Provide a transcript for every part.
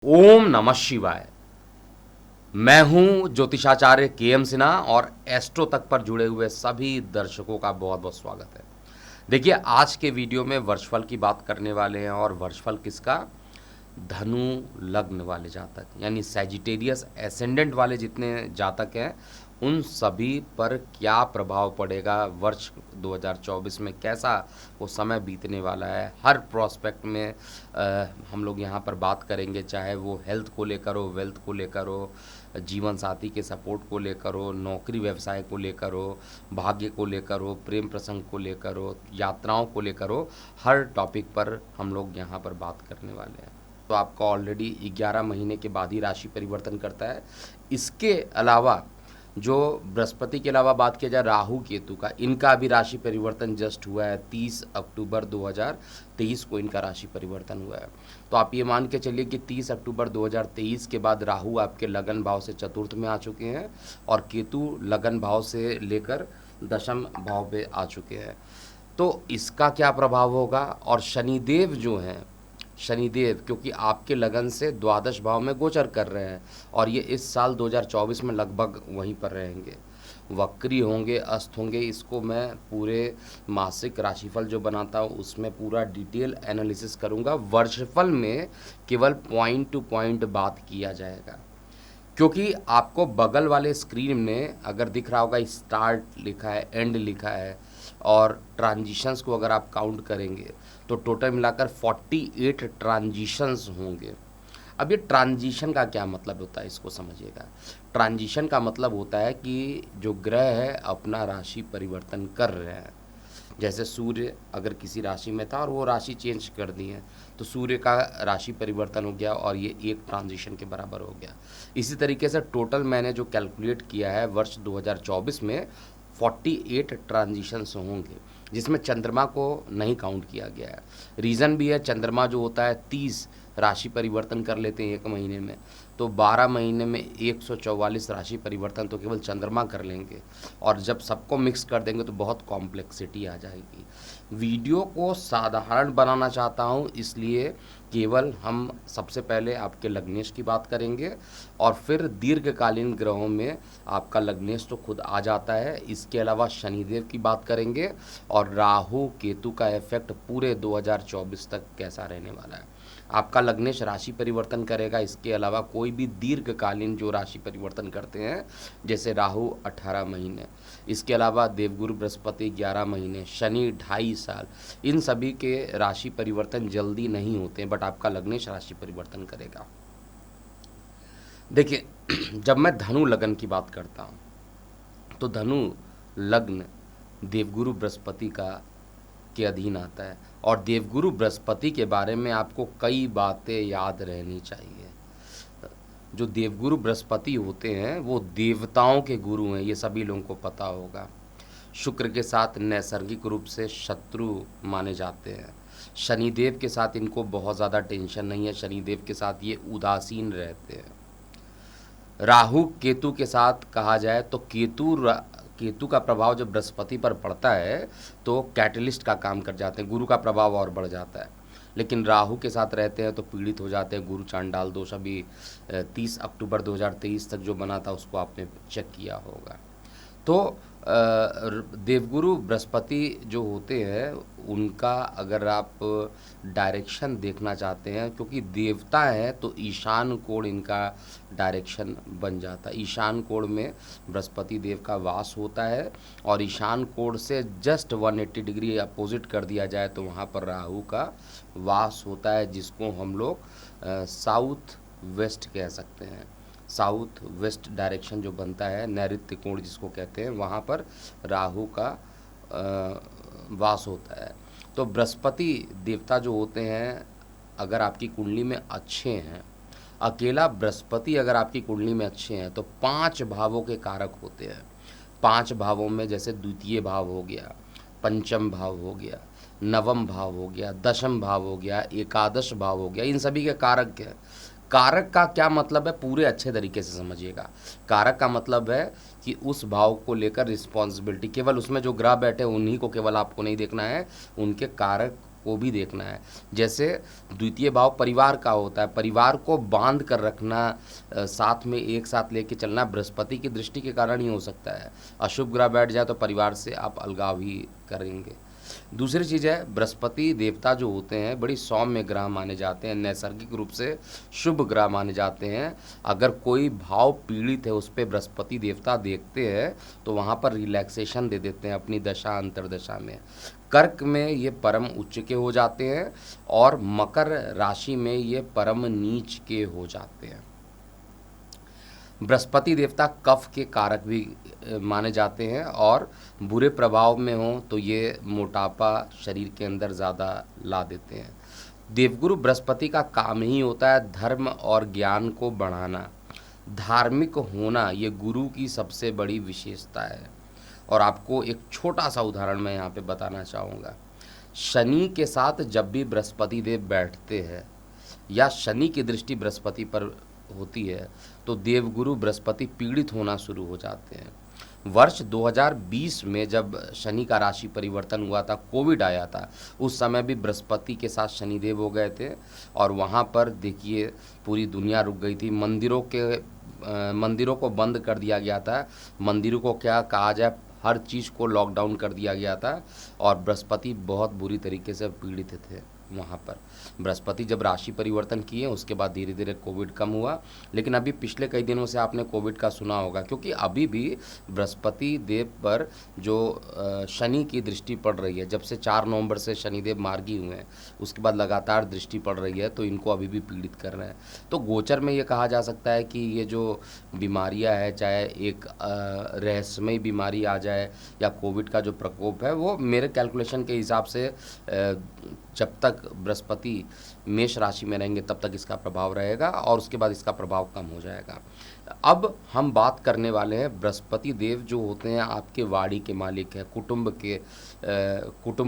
ओम नमः शिवाय। मैं हूं ज्योतिषाचार्य के एम सिन्हा और एस्ट्रो तक पर जुड़े हुए सभी दर्शकों का बहुत बहुत स्वागत है। देखिए, आज के वीडियो में वर्षफल की बात करने वाले हैं और वर्षफल किसका? धनु लग्न वाले जातक यानी सैजिटेरियस एसेंडेंट वाले जितने जातक हैं उन सभी पर क्या प्रभाव पड़ेगा, वर्ष 2024 में कैसा वो समय बीतने वाला है। हर प्रोस्पेक्ट में हम लोग यहाँ पर बात करेंगे, चाहे वो हेल्थ को लेकर हो, वेल्थ को लेकर हो, जीवन साथी के सपोर्ट को लेकर हो, नौकरी व्यवसाय को लेकर हो, भाग्य को लेकर हो, प्रेम प्रसंग को लेकर हो, यात्राओं को लेकर हो। हर टॉपिक पर हम लोग यहाँ पर बात करने वाले हैं। तो आपका ऑलरेडी 11 महीने के बाद ही राशि परिवर्तन करता है। इसके अलावा जो बृहस्पति के अलावा बात किया जाए राहु केतु का, इनका भी राशि परिवर्तन जस्ट हुआ है। 30 अक्टूबर 2023 को इनका राशि परिवर्तन हुआ है। तो आप ये मान के चलिए कि 30 अक्टूबर 2023 के बाद राहु आपके लगन भाव से चतुर्थ में आ चुके हैं और केतु लगन भाव से लेकर दशम भाव पे आ चुके हैं। तो इसका क्या प्रभाव होगा? और शनिदेव जो हैं, शनिदेव क्योंकि आपके लगन से द्वादश भाव में गोचर कर रहे हैं और ये इस साल 2024 में लगभग वहीं पर रहेंगे, वक्री होंगे, अस्त होंगे। इसको मैं पूरे मासिक राशिफल जो बनाता हूँ उसमें पूरा डिटेल एनालिसिस करूँगा। वर्षफल में केवल पॉइंट टू पॉइंट बात किया जाएगा, क्योंकि आपको बगल वाले स्क्रीन में अगर दिख रहा होगा स्टार्ट लिखा है, एंड लिखा है और ट्रांजिशंस को अगर आप काउंट करेंगे तो टोटल मिलाकर 48 ट्रांजिशंस होंगे। अब ये ट्रांजिशन का क्या मतलब होता है, इसको समझिएगा। ट्रांजिशन का मतलब होता है कि जो ग्रह है अपना राशि परिवर्तन कर रहे हैं। जैसे सूर्य अगर किसी राशि में था और वो राशि चेंज कर दी है तो सूर्य का राशि परिवर्तन हो गया और ये एक ट्रांजिशन के बराबर हो गया। इसी तरीके से टोटल मैंने जो कैलकुलेट किया है वर्ष 2024 में 48 ट्रांजिशंस होंगे, जिसमें चंद्रमा को नहीं काउंट किया गया है। रीज़न भी है, चंद्रमा जो होता है 30 राशि परिवर्तन कर लेते हैं एक महीने में, तो 12 महीने में 144 राशि परिवर्तन तो केवल चंद्रमा कर लेंगे और जब सबको मिक्स कर देंगे तो बहुत कॉम्प्लेक्सिटी आ जाएगी। वीडियो को साधारण बनाना चाहता हूँ, इसलिए केवल हम सबसे पहले आपके लग्नेश की बात करेंगे और फिर दीर्घकालीन ग्रहों में आपका लग्नेश तो खुद आ जाता है। इसके अलावा शनिदेव की बात करेंगे और राहु केतु का इफेक्ट पूरे 2024 तक कैसा रहने वाला है। आपका लग्नेश राशि परिवर्तन करेगा। इसके अलावा कोई भी दीर्घकालीन जो राशि परिवर्तन करते हैं, जैसे राहु 18 महीने, इसके अलावा देवगुरु बृहस्पति 11 महीने, शनि 2.5 साल, इन सभी के राशि परिवर्तन जल्दी नहीं होते हैं, बट आपका लग्नेश राशि परिवर्तन करेगा। देखिए, जब मैं धनु लगन की बात करता हूँ तो धनु लग्न देवगुरु बृहस्पति का के अधीन आता है और देवगुरु बृहस्पति के बारे में आपको कई बातें याद रहनी चाहिए। जो देवगुरु बृहस्पति होते हैं वो देवताओं के गुरु हैं, ये सभी लोगों को पता होगा। शुक्र के साथ नैसर्गिक रूप से शत्रु माने जाते हैं। शनिदेव के साथ इनको बहुत ज़्यादा टेंशन नहीं है, शनिदेव के साथ ये उदासीन रहते हैं। राहु केतु के साथ कहा जाए तो केतु का प्रभाव जब बृहस्पति पर पड़ता है तो कैटलिस्ट का काम कर जाते हैं, गुरु का प्रभाव और बढ़ जाता है। लेकिन राहु के साथ रहते हैं तो पीड़ित हो जाते हैं। गुरु चांडाल दोष अभी 30 अक्टूबर 2023 तक जो बना था उसको आपने चेक किया होगा। तो देवगुरु बृहस्पति जो होते हैं उनका अगर आप डायरेक्शन देखना चाहते हैं, क्योंकि देवता है तो ईशान कोण इनका डायरेक्शन बन जाता है। ईशान कोण में बृहस्पति देव का वास होता है और ईशान कोण से जस्ट 180 डिग्री अपोजिट कर दिया जाए तो वहाँ पर राहु का वास होता है, जिसको हम लोग साउथ वेस्ट कह सकते हैं। साउथ वेस्ट डायरेक्शन जो बनता है, नैऋत्य कोण जिसको कहते हैं, वहाँ पर राहु का वास होता है। तो बृहस्पति देवता जो होते हैं अगर आपकी कुंडली में अच्छे हैं, अकेला बृहस्पति अगर आपकी कुंडली में अच्छे हैं तो 5 भावों के कारक होते हैं। 5 भावों में जैसे द्वितीय भाव हो गया, पंचम भाव हो गया, नवम भाव हो गया, दशम भाव हो गया, एकादश भाव हो गया, इन सभी के कारक हैं। कारक का क्या मतलब है, पूरे अच्छे तरीके से समझिएगा। कारक का मतलब है कि उस भाव को लेकर रिस्पॉन्सिबिलिटी, केवल उसमें जो ग्रह बैठे उन्हीं को केवल आपको नहीं देखना है, उनके कारक को भी देखना है। जैसे द्वितीय भाव परिवार का होता है, परिवार को बांध कर रखना, साथ में एक साथ लेके चलना बृहस्पति की दृष्टि के कारण ही हो सकता है। अशुभ ग्रह बैठ जाए तो परिवार से आप अलगाव ही करेंगे। दूसरी चीज़ है, बृहस्पति देवता जो होते हैं बड़ी सौम्य ग्रह माने जाते हैं, नैसर्गिक रूप से शुभ ग्रह माने जाते हैं। अगर कोई भाव पीड़ित है उस पर बृहस्पति देवता देखते हैं तो वहाँ पर रिलैक्सेशन दे देते हैं अपनी दशा अंतर्दशा में। कर्क में ये परम उच्च के हो जाते हैं और मकर राशि में ये परम नीच के हो जाते हैं। बृहस्पति देवता कफ के कारक भी माने जाते हैं और बुरे प्रभाव में हो तो ये मोटापा शरीर के अंदर ज़्यादा ला देते हैं। देवगुरु बृहस्पति का काम ही होता है धर्म और ज्ञान को बढ़ाना, धार्मिक होना, ये गुरु की सबसे बड़ी विशेषता है। और आपको एक छोटा सा उदाहरण मैं यहाँ पे बताना चाहूँगा। शनि के साथ जब भी बृहस्पति देव बैठते हैं या शनि की दृष्टि बृहस्पति पर होती है तो देवगुरु बृहस्पति पीड़ित होना शुरू हो जाते हैं। वर्ष 2020 में जब शनि का राशि परिवर्तन हुआ था, कोविड आया था, उस समय भी बृहस्पति के साथ शनिदेव हो गए थे और वहाँ पर देखिए पूरी दुनिया रुक गई थी। मंदिरों को बंद कर दिया गया था, मंदिरों को क्या कहा जाए, हर चीज़ को लॉकडाउन कर दिया गया था और बृहस्पति बहुत बुरी तरीके से पीड़ित थे वहाँ पर। बृहस्पति जब राशि परिवर्तन किए उसके बाद धीरे धीरे कोविड कम हुआ, लेकिन अभी पिछले कई दिनों से आपने कोविड का सुना होगा क्योंकि अभी भी बृहस्पति देव पर जो शनि की दृष्टि पड़ रही है। जब से 4 नवंबर से शनिदेव मार्गी हुए हैं उसके बाद लगातार दृष्टि पड़ रही है तो इनको अभी भी पीड़ित कर रहे हैं। तो गोचर में ये कहा जा सकता है कि ये जो बीमारियाँ है, चाहे एक रहस्यमय बीमारी आ जाए या कोविड का जो प्रकोप है, वो मेरे कैलकुलेशन के हिसाब से जब तक बृहस्पति मेष राशि में रहेंगे तब तक इसका प्रभाव रहेगा और उसके बाद इसका प्रभाव कम हो जाएगा। अब हम बात करने वाले हैं बृहस्पति देव जो होते हैं आपके वाणी के मालिक है, कुटुंब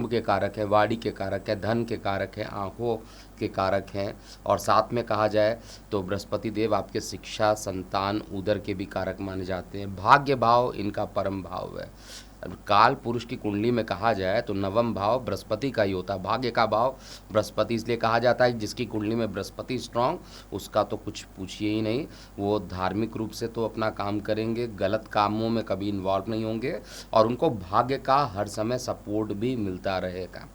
के कारक है, वाणी के कारक है, धन के कारक है, आँखों के कारक हैं और साथ में कहा जाए तो बृहस्पति देव आपके शिक्षा, संतान, उदर के भी कारक माने जाते हैं। भाग्य भाव इनका परम भाव है। काल पुरुष की कुंडली में कहा जाए तो नवम भाव बृहस्पति का ही होता है। भाग्य का भाव बृहस्पति इसलिए कहा जाता है जिसकी कुंडली में बृहस्पति स्ट्रांग, उसका तो कुछ पूछिए ही नहीं। वो धार्मिक रूप से तो अपना काम करेंगे, गलत कामों में कभी इन्वॉल्व नहीं होंगे और उनको भाग्य का हर समय सपोर्ट भी मिलता रहेगा।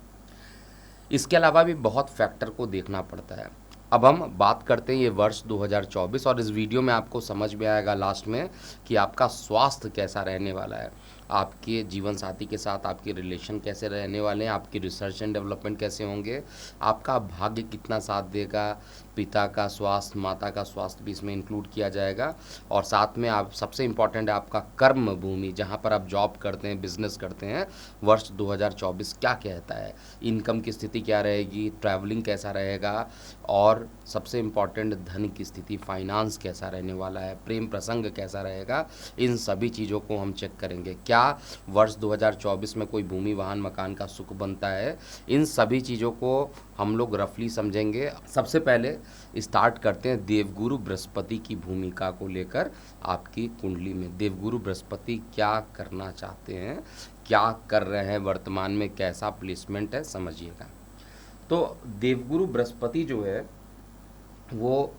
इसके अलावा भी बहुत फैक्टर को देखना पड़ता है। अब हम बात करते हैं ये वर्ष 2024 और इस वीडियो में आपको समझ में आएगा लास्ट में कि आपका स्वास्थ्य कैसा रहने वाला है, आपके जीवन साथी के साथ आपके रिलेशन कैसे रहने वाले हैं, आपकी रिसर्च एंड डेवलपमेंट कैसे होंगे, आपका भाग्य कितना साथ देगा, पिता का स्वास्थ्य, माता का स्वास्थ्य भी इसमें इंक्लूड किया जाएगा और साथ में आप सबसे इम्पॉर्टेंट है आपका कर्म भूमि, जहाँ पर आप जॉब करते हैं, बिजनेस करते हैं, वर्ष 2024 क्या कहता है, इनकम की स्थिति क्या रहेगी, ट्रैवलिंग कैसा रहेगा और सबसे इम्पॉर्टेंट धन की स्थिति, फाइनेंस कैसा रहने वाला है, प्रेम प्रसंग कैसा रहेगा। इन सभी चीज़ों को हम चेक करेंगे। क्या वर्ष 2024 में कोई भूमि, वाहन, मकान का सुख बनता है, इन सभी चीज़ों को हम लोग रफली समझेंगे। सबसे पहले स्टार्ट करते हैं देवगुरु बृहस्पति की भूमिका को लेकर। आपकी कुंडली में देवगुरु बृहस्पति क्या करना चाहते हैं, क्या कर रहे हैं, वर्तमान में कैसा प्लेसमेंट है, समझिएगा। तो देवगुरु बृहस्पति जो है वो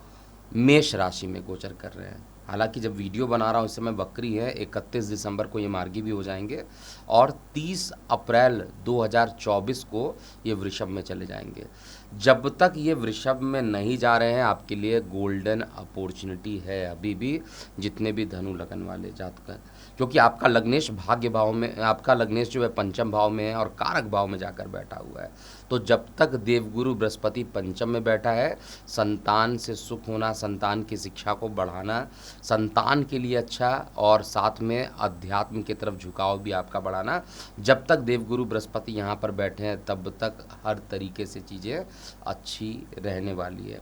मेष राशि में गोचर कर रहे हैं। हालांकि जब वीडियो बना रहा हूँ इस समय वक्री है, 31 दिसंबर को ये मार्गी भी हो जाएंगे और 30 अप्रैल 2024 को ये वृषभ में चले जाएंगे। जब तक ये वृषभ में नहीं जा रहे हैं आपके लिए गोल्डन अपॉर्चुनिटी है अभी भी, जितने भी धनु लगन वाले जातक, क्योंकि आपका लग्नेश भाग्य भाव में, आपका लग्नेश जो है पंचम भाव में है और कारक भाव में जाकर बैठा हुआ है। तो जब तक देवगुरु बृहस्पति पंचम में बैठा है, संतान से सुख होना, संतान की शिक्षा को बढ़ाना, संतान के लिए अच्छा और साथ में अध्यात्म की तरफ झुकाव भी आपका बढ़ाना, जब तक देवगुरु बृहस्पति यहाँ पर बैठे हैं तब तक हर तरीके से चीज़ें अच्छी रहने वाली है।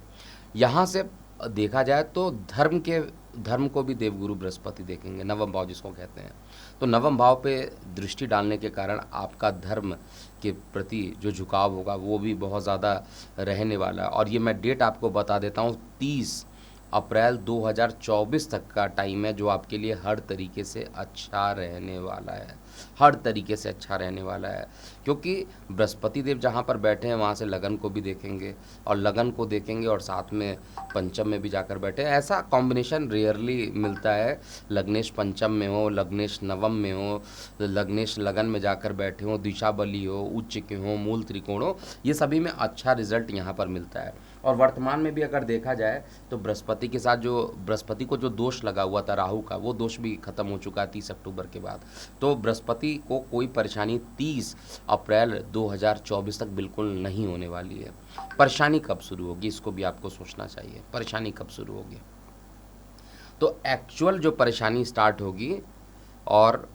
यहाँ से देखा जाए तो धर्म को भी देवगुरु बृहस्पति देखेंगे, नवम भाव जिसको कहते हैं। तो नवम भाव पे दृष्टि डालने के कारण आपका धर्म के प्रति जो झुकाव होगा वो भी बहुत ज़्यादा रहने वाला है। और ये मैं डेट आपको बता देता हूँ, 30 अप्रैल 2024 तक का टाइम है जो आपके लिए हर तरीके से अच्छा रहने वाला है, हर तरीके से अच्छा रहने वाला है। क्योंकि बृहस्पति देव जहाँ पर बैठे हैं वहाँ से लगन को भी देखेंगे और लगन को देखेंगे और साथ में पंचम में भी जाकर बैठे हैं। ऐसा कॉम्बिनेशन रेयरली मिलता है, लग्नेश पंचम में हो, लग्नेश नवम में हो, लग्नेश लगन में जाकर बैठे हो, दिशा बली हो, उच्च के हो, मूल त्रिकोण हो, ये सभी में अच्छा रिजल्ट यहाँ पर मिलता है। और वर्तमान में भी अगर देखा जाए तो बृहस्पति के साथ जो बृहस्पति को जो दोष लगा हुआ था राहु का, वो दोष भी खत्म हो चुका है 30 अक्टूबर के बाद। तो बृहस्पति को कोई परेशानी 30 अप्रैल 2024 तक बिल्कुल नहीं होने वाली है। परेशानी कब शुरू होगी इसको भी आपको सोचना चाहिए, परेशानी कब शुरू होगी। तो एक्चुअल जो परेशानी स्टार्ट होगी और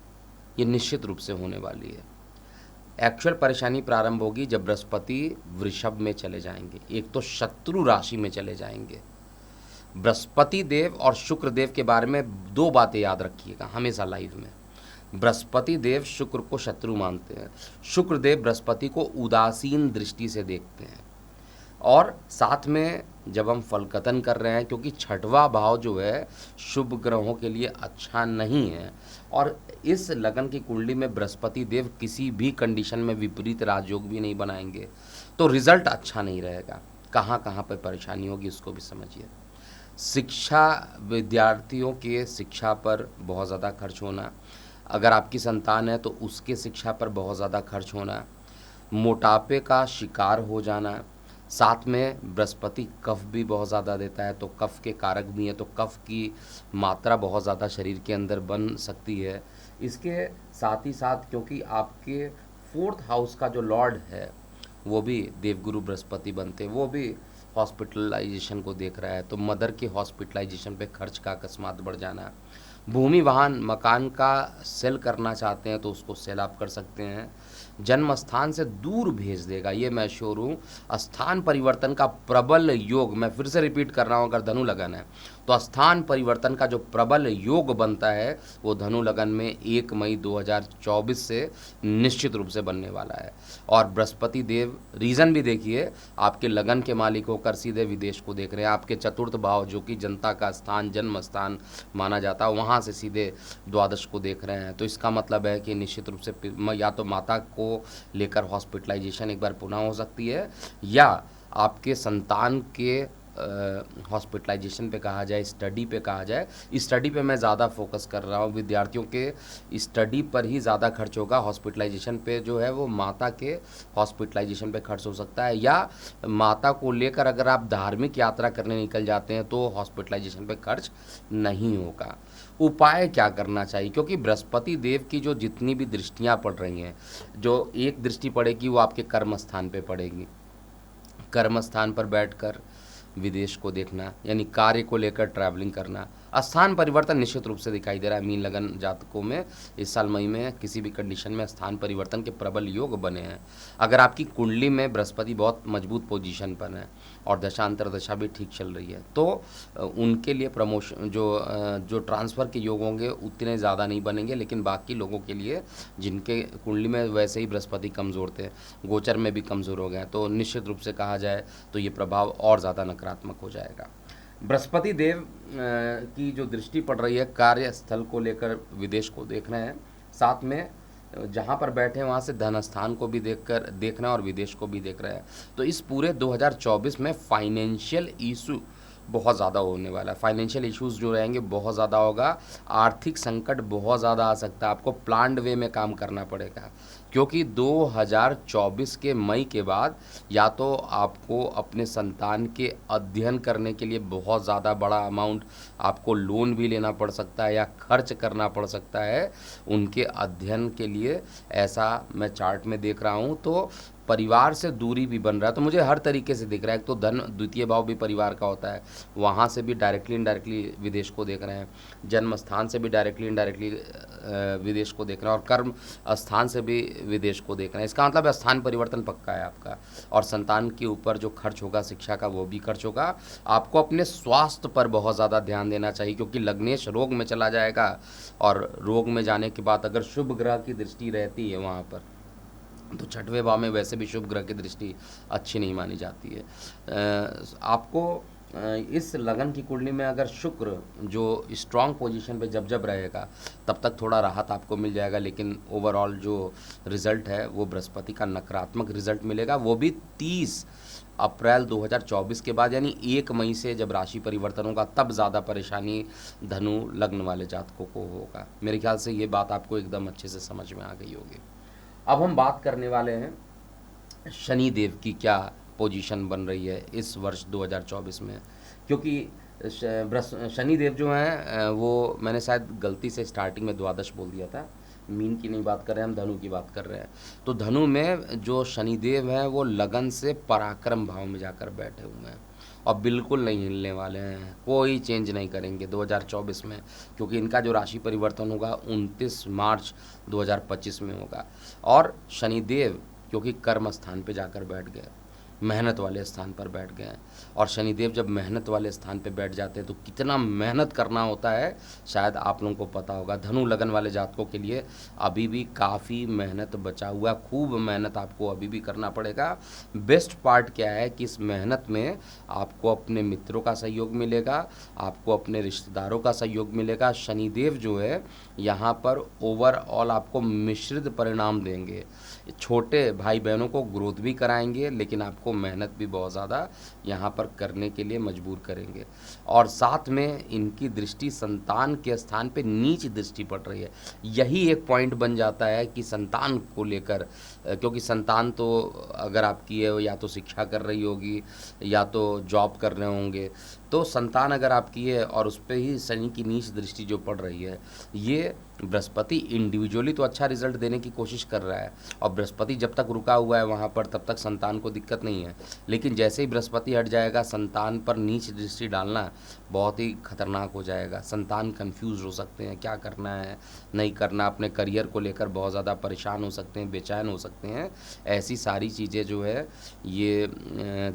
ये निश्चित रूप से होने वाली है। एक्चुअल परेशानी प्रारंभ होगी जब बृहस्पति वृषभ में चले जाएंगे, एक तो शत्रु राशि में चले जाएंगे। बृहस्पति देव और शुक्र देव के बारे में दो बातें याद रखिएगा हमेशा लाइफ में। बृहस्पति देव शुक्र को शत्रु मानते हैं, शुक्र देव बृहस्पति को उदासीन दृष्टि से देखते हैं। और साथ में जब हम फलकथन कर रहे हैं, क्योंकि छठवां भाव जो है शुभ ग्रहों के लिए अच्छा नहीं है, और इस लगन की कुंडली में बृहस्पति देव किसी भी कंडीशन में विपरीत राजयोग भी नहीं बनाएंगे, तो रिजल्ट अच्छा नहीं रहेगा। कहाँ कहाँ पर परेशानी होगी उसको भी समझिए। शिक्षा, विद्यार्थियों के शिक्षा पर बहुत ज़्यादा खर्च होना, अगर आपकी संतान है तो उसके शिक्षा पर बहुत ज़्यादा खर्च होना, मोटापे का शिकार हो जाना, साथ में बृहस्पति कफ भी बहुत ज़्यादा देता है, तो कफ के कारक भी हैं, तो कफ की मात्रा बहुत ज़्यादा शरीर के अंदर बन सकती है। इसके साथ ही साथ क्योंकि आपके 4th हाउस का जो लॉर्ड है वो भी देवगुरु बृहस्पति बनते, वो भी हॉस्पिटलाइजेशन को देख रहा है, तो मदर के हॉस्पिटलाइजेशन पे खर्च का अकस्मात बढ़ जाना। भूमि वाहन मकान का सेल करना चाहते हैं तो उसको सेल आप कर सकते हैं। जन्म स्थान से दूर भेज देगा, ये मैं श्योर हूँ। स्थान परिवर्तन का प्रबल योग, मैं फिर से रिपीट कर रहा हूँ, अगर धनु लगन है तो स्थान परिवर्तन का जो प्रबल योग बनता है वो धनु लगन में 1 मई 2024 से निश्चित रूप से बनने वाला है। और बृहस्पति देव, रीज़न भी देखिए, आपके लगन के मालिक होकर सीधे विदेश को देख रहे हैं। आपके 4th भाव जो कि जनता का स्थान, जन्म स्थान माना जाता है, वहाँ से सीधे द्वादश को देख रहे हैं। तो इसका मतलब है कि निश्चित रूप से या तो माता को लेकर हॉस्पिटलाइजेशन एक बार पुनः हो सकती है, या आपके संतान के हॉस्पिटलाइजेशन पे कहा जाए, स्टडी पे कहा जाए। स्टडी पे मैं ज़्यादा फोकस कर रहा हूँ, विद्यार्थियों के स्टडी पर ही ज़्यादा खर्च होगा। हॉस्पिटलाइजेशन पे जो है वो माता के हॉस्पिटलाइजेशन पे खर्च हो सकता है, या माता को लेकर अगर आप धार्मिक यात्रा करने निकल जाते हैं तो हॉस्पिटलाइजेशन पे खर्च नहीं होगा। उपाय क्या करना चाहिए, क्योंकि बृहस्पति देव की जो जितनी भी दृष्टियाँ पड़ रही हैं, जो एक दृष्टि पड़ेगी वो आपके कर्म स्थान पे पड़ेगी। कर्म स्थान पर बैठकर विदेश को देखना, यानी कार्य को लेकर ट्रैवलिंग करना, स्थान परिवर्तन निश्चित रूप से दिखाई दे रहा है। मीन लगन जातकों में इस साल मई में किसी भी कंडीशन में स्थान परिवर्तन के प्रबल योग बने हैं। अगर आपकी कुंडली में बृहस्पति बहुत मजबूत पोजीशन पर है और दशांतर दशा भी ठीक चल रही है, तो उनके लिए प्रमोशन जो ट्रांसफ़र के योग होंगे उतने ज़्यादा नहीं बनेंगे। लेकिन बाकी लोगों के लिए जिनके कुंडली में वैसे ही बृहस्पति कमज़ोर थे, गोचर में भी कमज़ोर हो गए, तो निश्चित रूप से कहा जाए तो ये प्रभाव और ज़्यादा नकारात्मक हो जाएगा। बृहस्पति देव की जो दृष्टि पड़ रही है, कार्यस्थल को लेकर विदेश को देख रहे हैं, साथ में जहाँ पर बैठे हैं वहाँ से धन स्थान को भी देखना है और विदेश को भी देख रहे हैं। तो इस पूरे 2024 में फाइनेंशियल इशू बहुत ज़्यादा होने वाला है। फाइनेंशियल इश्यूज जो रहेंगे बहुत ज़्यादा होगा, आर्थिक संकट बहुत ज़्यादा आ सकता है। आपको प्लान्ड वे में काम करना पड़ेगा, क्योंकि 2024 के मई के बाद या तो आपको अपने संतान के अध्ययन करने के लिए बहुत ज़्यादा बड़ा अमाउंट आपको लोन भी लेना पड़ सकता है या खर्च करना पड़ सकता है उनके अध्ययन के लिए, ऐसा मैं चार्ट में देख रहा हूँ। तो परिवार से दूरी भी बन रहा है, तो मुझे हर तरीके से दिख रहा है। एक तो धन, द्वितीय भाव भी परिवार का होता है, वहाँ से भी डायरेक्टली इनडायरेक्टली विदेश को देख रहे हैं, जन्म स्थान से भी डायरेक्टली इनडायरेक्टली विदेश को देख रहे हैं, और कर्म स्थान से भी विदेश को देख रहे हैं। इसका मतलब स्थान परिवर्तन पक्का है आपका। और संतान के ऊपर जो खर्च होगा शिक्षा का, वो भी खर्च होगा। आपको अपने स्वास्थ्य पर बहुत ज़्यादा ध्यान देना चाहिए, क्योंकि लग्नेश रोग में चला जाएगा, और रोग में जाने के बाद अगर शुभ ग्रह की दृष्टि रहती है वहाँ पर, तो 6वें भाव में वैसे भी शुभ ग्रह की दृष्टि अच्छी नहीं मानी जाती है। आपको इस लगन की कुंडली में अगर शुक्र जो स्ट्रांग पोजीशन पे जब जब रहेगा तब तक थोड़ा राहत आपको मिल जाएगा, लेकिन ओवरऑल जो रिजल्ट है वो बृहस्पति का नकारात्मक रिजल्ट मिलेगा, वो भी 30 अप्रैल 2024 के बाद, यानी 1 मई से जब राशि परिवर्तन होगा तब ज़्यादा परेशानी धनु लग्न वाले जातकों को होगा। मेरे ख्याल से ये बात आपको एकदम अच्छे से समझ में आ गई होगी। अब हम बात करने वाले हैं शनि देव की क्या पोजीशन बन रही है इस वर्ष 2024 में, क्योंकि शनि देव जो हैं वो मैंने शायद गलती से स्टार्टिंग में द्वादश बोल दिया था, मीन की नहीं बात कर रहे हैं हम, धनु की बात कर रहे हैं। तो धनु में जो शनिदेव हैं वो लगन से पराक्रम भाव में जाकर बैठे हुए हैं और बिल्कुल नहीं हिलने वाले हैं, कोई चेंज नहीं करेंगे 2024 में, क्योंकि इनका जो राशि परिवर्तन होगा 29 मार्च 2025 में होगा। और शनिदेव क्योंकि कर्म स्थान पे जाकर बैठ गए, मेहनत वाले स्थान पर बैठ गए हैं, और शनिदेव जब मेहनत वाले स्थान पे बैठ जाते हैं तो कितना मेहनत करना होता है शायद आप लोगों को पता होगा। धनु लगन वाले जातकों के लिए अभी भी काफ़ी मेहनत बचा हुआ, खूब मेहनत आपको अभी भी करना पड़ेगा। बेस्ट पार्ट क्या है कि इस मेहनत में आपको अपने मित्रों का सहयोग मिलेगा, आपको अपने रिश्तेदारों का सहयोग मिलेगा। शनिदेव जो है यहाँ पर ओवरऑल आपको मिश्रित परिणाम देंगे, छोटे भाई बहनों को ग्रोथ भी कराएंगे, लेकिन आपको मेहनत भी बहुत ज़्यादा यहाँ पर करने के लिए मजबूर करेंगे। और साथ में इनकी दृष्टि संतान के स्थान पे नीच दृष्टि पड़ रही है। यही एक पॉइंट बन जाता है कि संतान को लेकर, क्योंकि संतान तो अगर आपकी है या तो शिक्षा कर रही होगी या तो जॉब कर रहे होंगे, तो संतान अगर आपकी है और उस पर ही शनि की नीच दृष्टि जो पड़ रही है, ये बृहस्पति इंडिविजुअली तो अच्छा रिजल्ट देने की कोशिश कर रहा है, और बृहस्पति जब तक रुका हुआ है वहाँ पर तब तक संतान को दिक्कत नहीं है, लेकिन जैसे ही बृहस्पति हट जाएगा संतान पर नीच दृष्टि डालना बहुत ही खतरनाक हो जाएगा। संतान कंफ्यूज हो सकते हैं, क्या करना है नहीं करना, अपने करियर को लेकर बहुत ज़्यादा परेशान हो सकते हैं, बेचैन हो सकते हैं। ऐसी सारी चीज़ें जो है ये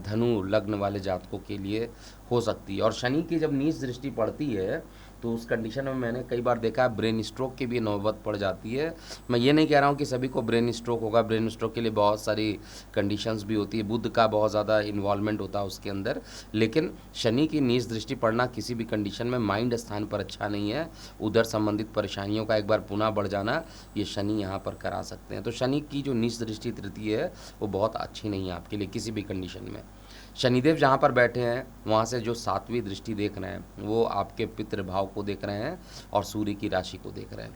धनु लग्न वाले जातकों के लिए हो सकती है। और शनि की जब नीच दृष्टि पड़ती है तो उस कंडीशन में मैंने कई बार देखा है ब्रेन स्ट्रोक की भी नौबत पड़ जाती है। मैं ये नहीं कह रहा हूँ कि सभी को ब्रेन स्ट्रोक होगा, ब्रेन स्ट्रोक के लिए बहुत सारी कंडीशंस भी होती है, बुध का बहुत ज़्यादा इन्वॉल्वमेंट होता है उसके अंदर, लेकिन शनि की नीच दृष्टि पड़ना किसी भी कंडीशन में माइंड स्थान पर अच्छा नहीं है। उधर संबंधित परेशानियों का एक बार पुनः बढ़ जाना ये शनि यहाँ पर करा सकते हैं। तो शनि की जो नीच दृष्टि तृतीय है वो बहुत अच्छी नहीं है आपके लिए किसी भी कंडीशन में। शनिदेव जहाँ पर बैठे हैं वहाँ से जो 7वीं दृष्टि देख रहे हैं वो आपके पितृभाव को देख रहे हैं और सूर्य की राशि को देख रहे हैं।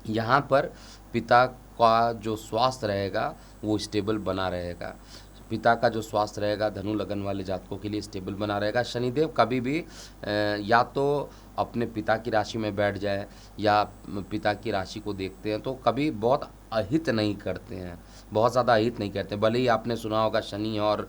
यहाँ पर पिता का जो स्वास्थ्य रहेगा वो स्टेबल बना रहेगा, पिता का जो स्वास्थ्य रहेगा धनु लगन वाले जातकों के लिए स्टेबल बना रहेगा। शनिदेव कभी भी या तो अपने पिता की राशि में बैठ जाए या पिता की राशि को देखते हैं तो कभी बहुत अहित नहीं करते हैं, बहुत ज़्यादा अहित नहीं करते। भले ही आपने सुना होगा शनि और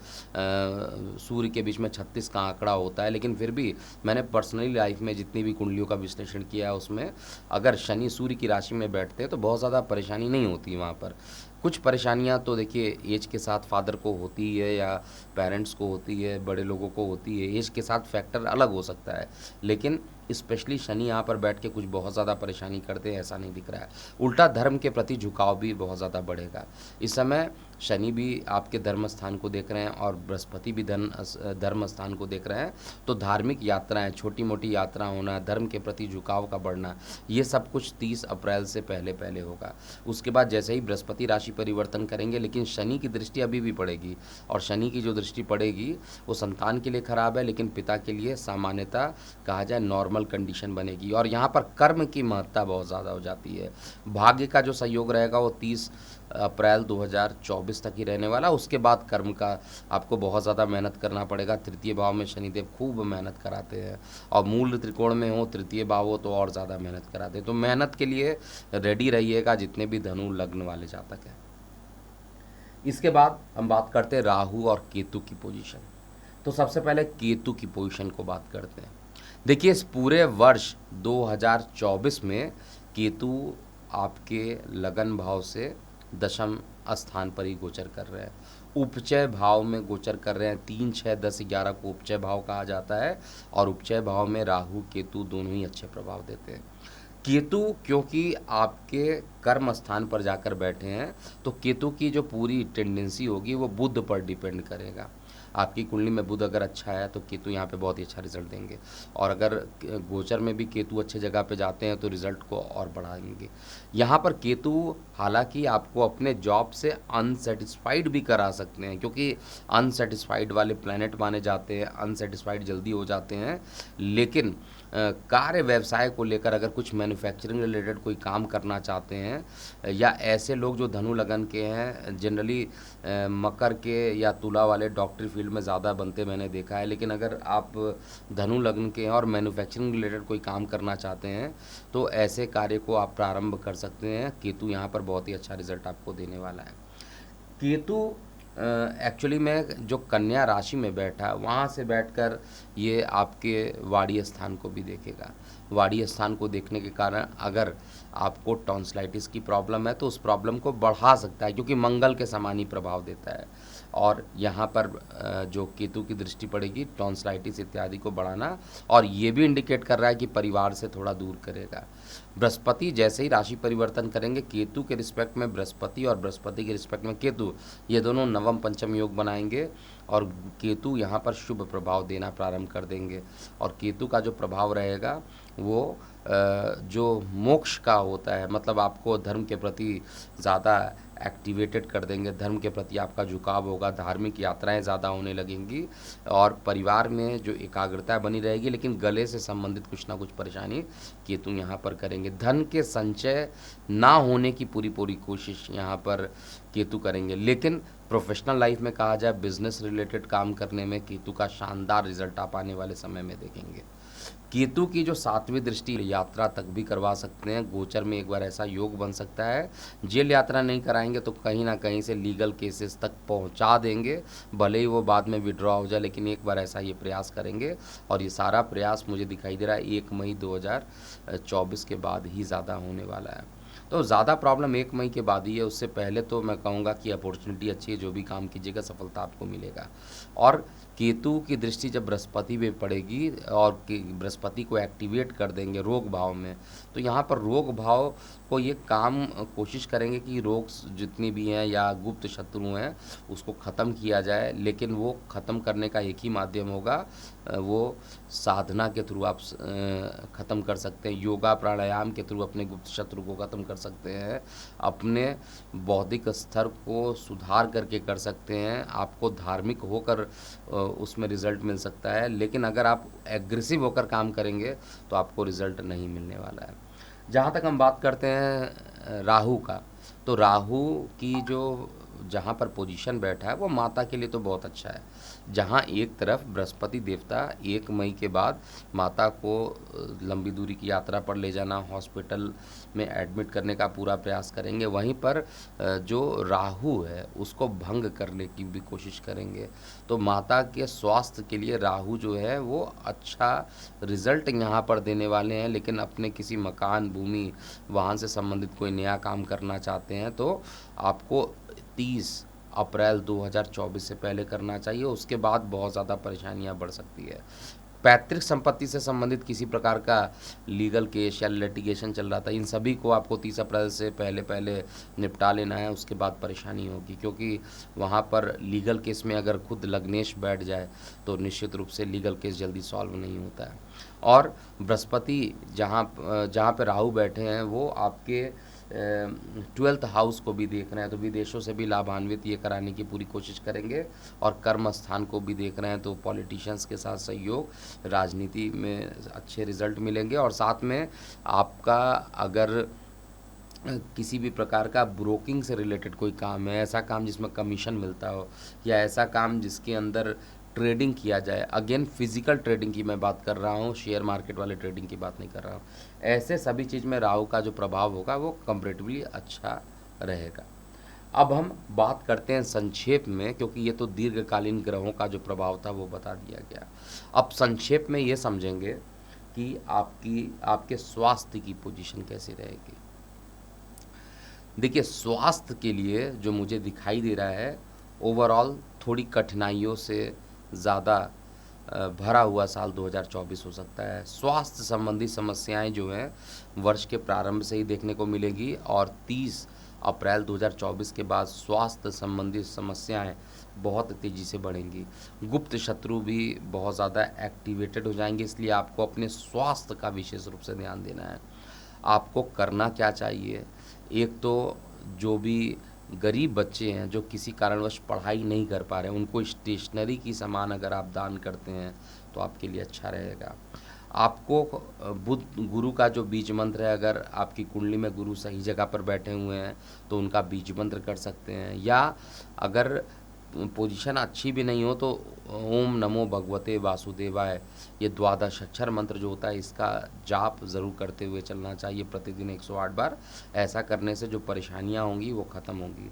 सूर्य के बीच में 36 का आंकड़ा होता है, लेकिन फिर भी मैंने पर्सनली लाइफ में जितनी भी कुंडलियों का विश्लेषण किया है उसमें अगर शनि सूर्य की राशि में बैठते हैं तो बहुत ज़्यादा परेशानी नहीं होती वहाँ पर। कुछ परेशानियाँ तो देखिए एज के साथ फादर को होती है या पेरेंट्स को होती है, बड़े लोगों को होती है, एज के साथ फैक्टर अलग हो सकता है, लेकिन स्पेशली शनि यहाँ पर बैठ के कुछ बहुत ज़्यादा परेशानी करते हैं ऐसा नहीं दिख रहा है। उल्टा धर्म के प्रति झुकाव भी बहुत ज़्यादा बढ़ेगा। इस समय शनि भी आपके धर्म स्थान को देख रहे हैं और बृहस्पति भी धर्म स्थान को देख रहे हैं, तो धार्मिक यात्राएं, छोटी मोटी यात्रा होना, धर्म के प्रति झुकाव का बढ़ना, ये सब कुछ 30 अप्रैल से पहले पहले होगा। उसके बाद जैसे ही बृहस्पति राशि परिवर्तन करेंगे, लेकिन शनि की दृष्टि अभी भी पड़ेगी, और शनि की जो दृष्टि पड़ेगी वो संतान के लिए खराब है, लेकिन पिता के लिए सामान्यता कहा जाए नॉर्मल कंडीशन बनेगी। और यहाँ पर कर्म की महत्ता बहुत ज़्यादा हो जाती है। भाग्य का जो सहयोग रहेगा वो 30 अप्रैल 2024 तक ही रहने वाला, उसके बाद कर्म का आपको बहुत ज़्यादा मेहनत करना पड़ेगा। तृतीय भाव में शनिदेव खूब मेहनत कराते हैं, और मूल त्रिकोण में हो तृतीय भाव हो तो और ज़्यादा मेहनत कराते हैं। तो मेहनत के लिए रेडी रहिएगा जितने भी धनु लग्न वाले जातक हैं। इसके बाद हम बात करते हैं राहु और केतु की पोजीशन। तो सबसे पहले केतु की पोजीशन को बात करते हैं। देखिए इस पूरे वर्ष 2024 में केतु आपके लगन भाव से दशम स्थान पर ही गोचर कर रहे हैं, उपचय भाव में गोचर कर रहे हैं। 3, 6, 10, 11 को उपचय भाव कहा जाता है, और उपचय भाव में राहु केतु दोनों ही अच्छे प्रभाव देते हैं। केतु क्योंकि आपके कर्म स्थान पर जाकर बैठे हैं तो केतु की जो पूरी टेंडेंसी होगी वो बुध पर डिपेंड करेगा। आपकी कुंडली में बुध अगर अच्छा है तो केतु यहाँ पे बहुत ही अच्छा रिजल्ट देंगे। और अगर गोचर में भी केतु अच्छे जगह पे जाते हैं तो रिजल्ट को और बढ़ाएंगे। यहाँ पर केतु हालांकि आपको अपने जॉब से अनसेटिस्फाइड भी करा सकते हैं, क्योंकि अनसेटिस्फाइड वाले प्लैनेट माने जाते हैं, अनसेटिस्फाइड जल्दी हो जाते हैं। लेकिन कार्य व्यवसाय को लेकर अगर कुछ मैन्युफैक्चरिंग रिलेटेड कोई काम करना चाहते हैं, या ऐसे लोग जो धनु लगन के हैं, जनरली मकर के या तुला वाले डॉक्टरी फील्ड में ज़्यादा बनते मैंने देखा है, लेकिन अगर आप धनु लग्न के हैं और मैन्युफैक्चरिंग रिलेटेड कोई काम करना चाहते हैं तो ऐसे कार्य को आप प्रारंभ कर सकते हैं। केतु यहाँ पर बहुत ही अच्छा रिजल्ट आपको देने वाला है। केतु एक्चुअली में जो कन्या राशि में बैठा है वहाँ से बैठकर ये आपके वाड़ी स्थान को भी देखेगा। वाड़ी स्थान को देखने के कारण अगर आपको टॉन्सिलाइटिस की प्रॉब्लम है तो उस प्रॉब्लम को बढ़ा सकता है, क्योंकि मंगल के समान ही प्रभाव देता है। और यहाँ पर जो केतु की दृष्टि पड़ेगी टॉन्सिलाइटिस इत्यादि को बढ़ाना, और ये भी इंडिकेट कर रहा है कि परिवार से थोड़ा दूर करेगा। बृहस्पति जैसे ही राशि परिवर्तन करेंगे, केतु के रिस्पेक्ट में बृहस्पति और बृहस्पति के रिस्पेक्ट में केतु, ये दोनों नवम पंचम योग बनाएंगे और केतु यहाँ पर शुभ प्रभाव देना प्रारंभ कर देंगे। और केतु का जो प्रभाव रहेगा वो जो मोक्ष का होता है, मतलब आपको धर्म के प्रति ज़्यादा एक्टिवेटेड कर देंगे, धर्म के प्रति आपका झुकाव होगा, धार्मिक यात्राएं ज़्यादा होने लगेंगी और परिवार में जो एकाग्रता बनी रहेगी। लेकिन गले से संबंधित कुछ ना कुछ परेशानी केतु यहाँ पर करेंगे। धन के संचय ना होने की पूरी कोशिश यहाँ पर केतु करेंगे। लेकिन प्रोफेशनल लाइफ में कहा जाए, बिजनेस रिलेटेड काम करने में केतु का शानदार रिजल्ट आप आने वाले समय में देखेंगे। केतु की जो 7वीं दृष्टि यात्रा तक भी करवा सकते हैं। गोचर में एक बार ऐसा योग बन सकता है। जेल यात्रा नहीं कराएंगे तो कहीं ना कहीं से लीगल केसेस तक पहुंचा देंगे, भले ही वो बाद में विड्रॉ हो जाए, लेकिन एक बार ऐसा ये प्रयास करेंगे। और ये सारा प्रयास मुझे दिखाई दे रहा है 1 मई 2024 के बाद ही ज़्यादा होने वाला है। तो ज़्यादा प्रॉब्लम 1 मई के बाद ही है। उससे पहले तो मैं कहूँगा कि अपॉर्चुनिटी अच्छी है, जो भी काम कीजिएगा सफलता आपको मिलेगा। और केतु की दृष्टि जब बृहस्पति पे पड़ेगी और बृहस्पति को एक्टिवेट कर देंगे रोग भाव में, तो यहाँ पर रोग भाव को ये काम कोशिश करेंगे कि रोग जितनी भी हैं या गुप्त शत्रु हैं उसको ख़त्म किया जाए। लेकिन वो ख़त्म करने का एक ही माध्यम होगा, वो साधना के थ्रू आप ख़त्म कर सकते हैं। योगा प्राणायाम के थ्रू अपने गुप्त शत्रु को ख़त्म कर सकते हैं, अपने बौद्धिक स्तर को सुधार करके कर सकते हैं। आपको धार्मिक होकर उसमें रिज़ल्ट मिल सकता है, लेकिन अगर आप एग्रेसिव होकर काम करेंगे तो आपको रिज़ल्ट नहीं मिलने वाला है। जहाँ तक हम बात करते हैं राहु का, तो राहु की जो जहाँ पर पोजीशन बैठा है वो माता के लिए तो बहुत अच्छा है। जहाँ एक तरफ बृहस्पति देवता 1 मई के बाद माता को लंबी दूरी की यात्रा पर ले जाना, हॉस्पिटल में एडमिट करने का पूरा प्रयास करेंगे, वहीं पर जो राहु है उसको भंग करने की भी कोशिश करेंगे। तो माता के स्वास्थ्य के लिए राहु जो है वो अच्छा रिजल्ट यहाँ पर देने वाले हैं। लेकिन अपने किसी मकान, भूमि, वाहन से संबंधित कोई नया काम करना चाहते हैं तो आपको 30 अप्रैल 2024 से पहले करना चाहिए। उसके बाद बहुत ज़्यादा परेशानियां बढ़ सकती है। पैतृक संपत्ति से संबंधित किसी प्रकार का लीगल केस या लिटिगेशन चल रहा था, इन सभी को आपको 30 अप्रैल से पहले निपटा लेना है। उसके बाद परेशानी होगी, क्योंकि वहाँ पर लीगल केस में अगर खुद लग्नेश बैठ जाए तो निश्चित रूप से लीगल केस जल्दी सॉल्व नहीं होता है। और बृहस्पति जहाँ पे राहु बैठे हैं वो आपके 12th हाउस को भी देख रहे हैं, तो विदेशों से भी लाभान्वित ये कराने की पूरी कोशिश करेंगे। और कर्म स्थान को भी देख रहे हैं तो पॉलिटिशियंस के साथ सहयोग, राजनीति में अच्छे रिजल्ट मिलेंगे। और साथ में आपका अगर किसी भी प्रकार का ब्रोकिंग से रिलेटेड कोई काम है, ऐसा काम जिसमें कमीशन मिलता हो, या ऐसा काम जिसके अंदर ट्रेडिंग किया जाए, अगेन फिजिकल ट्रेडिंग की मैं बात कर रहा हूँ, शेयर मार्केट वाले ट्रेडिंग की बात नहीं कर रहा हूँ, ऐसे सभी चीज़ में राहु का जो प्रभाव होगा वो कंपैरेटिवली अच्छा रहेगा। अब हम बात करते हैं संक्षेप में, क्योंकि ये तो दीर्घकालीन ग्रहों का जो प्रभाव था वो बता दिया गया। अब संक्षेप में ये समझेंगे कि आपके स्वास्थ्य की पोजीशन कैसी रहेगी। देखिए, स्वास्थ्य के लिए जो मुझे दिखाई दे रहा है, ओवरऑल थोड़ी कठिनाइयों से ज़्यादा भरा हुआ साल 2024 हो सकता है। स्वास्थ्य संबंधी समस्याएं जो हैं वर्ष के प्रारंभ से ही देखने को मिलेगी, और 30 अप्रैल 2024 के बाद स्वास्थ्य संबंधी समस्याएं बहुत तेज़ी से बढ़ेंगी। गुप्त शत्रु भी बहुत ज़्यादा एक्टिवेटेड हो जाएंगे, इसलिए आपको अपने स्वास्थ्य का विशेष रूप से ध्यान देना है। आपको करना क्या चाहिए, एक तो जो भी गरीब बच्चे हैं जो किसी कारणवश पढ़ाई नहीं कर पा रहे हैं, उनको स्टेशनरी की सामान अगर आप दान करते हैं तो आपके लिए अच्छा रहेगा। आपको बुध गुरु का जो बीज मंत्र है, अगर आपकी कुंडली में गुरु सही जगह पर बैठे हुए हैं तो उनका बीज मंत्र कर सकते हैं, या अगर पोजीशन अच्छी भी नहीं हो तो ओम नमो भगवते वासुदेवाय, ये द्वादश अक्षर मंत्र जो होता है इसका जाप ज़रूर करते हुए चलना चाहिए प्रतिदिन 108 बार। ऐसा करने से जो परेशानियां होंगी वो ख़त्म होंगी।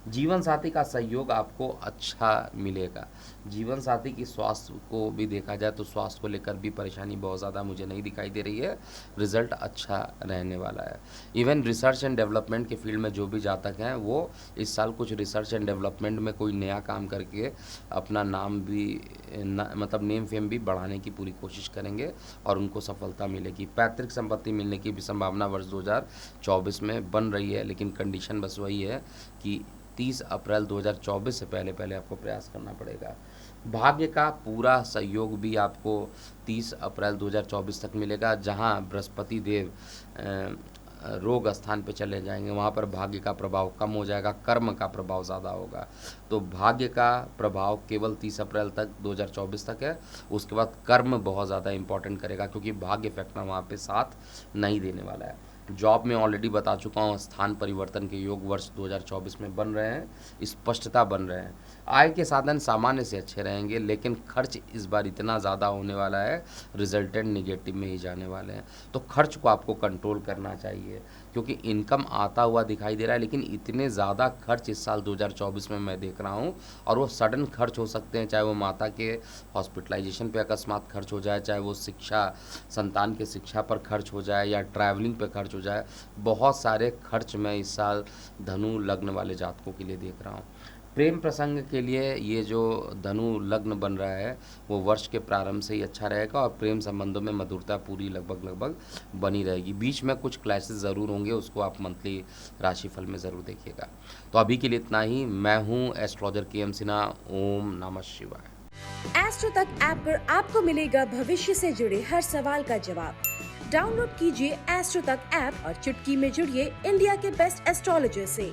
जीवन साथी का सहयोग आपको अच्छा मिलेगा। जीवन साथी की स्वास्थ्य को भी देखा जाए तो स्वास्थ्य को लेकर भी परेशानी बहुत ज़्यादा मुझे नहीं दिखाई दे रही है, रिजल्ट अच्छा रहने वाला है। इवन रिसर्च एंड डेवलपमेंट के फील्ड में जो भी जातक हैं वो इस साल कुछ रिसर्च एंड डेवलपमेंट में कोई नया काम करके अपना नाम भी मतलब नेम फेम भी बढ़ाने की पूरी कोशिश करेंगे और उनको सफलता मिलेगी। पैतृक संपत्ति मिलने की भी संभावना वर्ष 2024 में बन रही है, लेकिन कंडीशन बस वही है कि 30 अप्रैल 2024 से पहले पहले आपको प्रयास करना पड़ेगा। भाग्य का पूरा सहयोग भी आपको 30 अप्रैल 2024 तक मिलेगा, जहां बृहस्पति देव रोग स्थान पे चले जाएंगे, वहाँ पर भाग्य का प्रभाव कम हो जाएगा, कर्म का प्रभाव ज़्यादा होगा। तो भाग्य का प्रभाव केवल 30 अप्रैल तक 2024 तक है, उसके बाद कर्म बहुत ज़्यादा इंपॉर्टेंट करेगा, क्योंकि भाग्य फैक्टर वहाँ पे साथ नहीं देने वाला है। जॉब में ऑलरेडी बता चुका हूँ, स्थान परिवर्तन के योग वर्ष 2024 में बन रहे हैं, स्पष्टता बन रहे हैं। आय के साधन सामान्य से अच्छे रहेंगे, लेकिन खर्च इस बार इतना ज़्यादा होने वाला है, रिजल्टेंट निगेटिव में ही जाने वाले हैं। तो खर्च को आपको कंट्रोल करना चाहिए, क्योंकि इनकम आता हुआ दिखाई दे रहा है, लेकिन इतने ज़्यादा खर्च इस साल 2024 में मैं देख रहा हूँ, और वो सडन खर्च हो सकते हैं, चाहे वो माता के हॉस्पिटलाइजेशन पे अकस्मात खर्च हो जाए, चाहे वो संतान के शिक्षा पर खर्च हो जाए, या ट्रैवलिंग पे खर्च हो जाए। बहुत सारे खर्च मैं इस साल धनु लग्न वाले जातकों के लिए देख रहा हूँ। प्रेम प्रसंग के लिए ये जो धनु लग्न बन रहा है वो वर्ष के प्रारंभ से ही अच्छा रहेगा, और प्रेम संबंधों में मधुरता पूरी लगभग बनी रहेगी। बीच में कुछ क्लैशेस ज़रूर होंगे, उसको आप मंथली राशिफल में ज़रूर देखिएगा। तो अभी के लिए इतना ही। मैं हूँ एस्ट्रोलॉजर KM सिन्हा। ओम नमः शिवाय। एस्ट्रो तक ऐप पर आपको मिलेगा भविष्य से जुड़े हर सवाल का जवाब। डाउनलोड कीजिए एस्ट्रो तक ऐप और चुटकी में जुड़िए इंडिया के बेस्ट एस्ट्रोलॉजर से।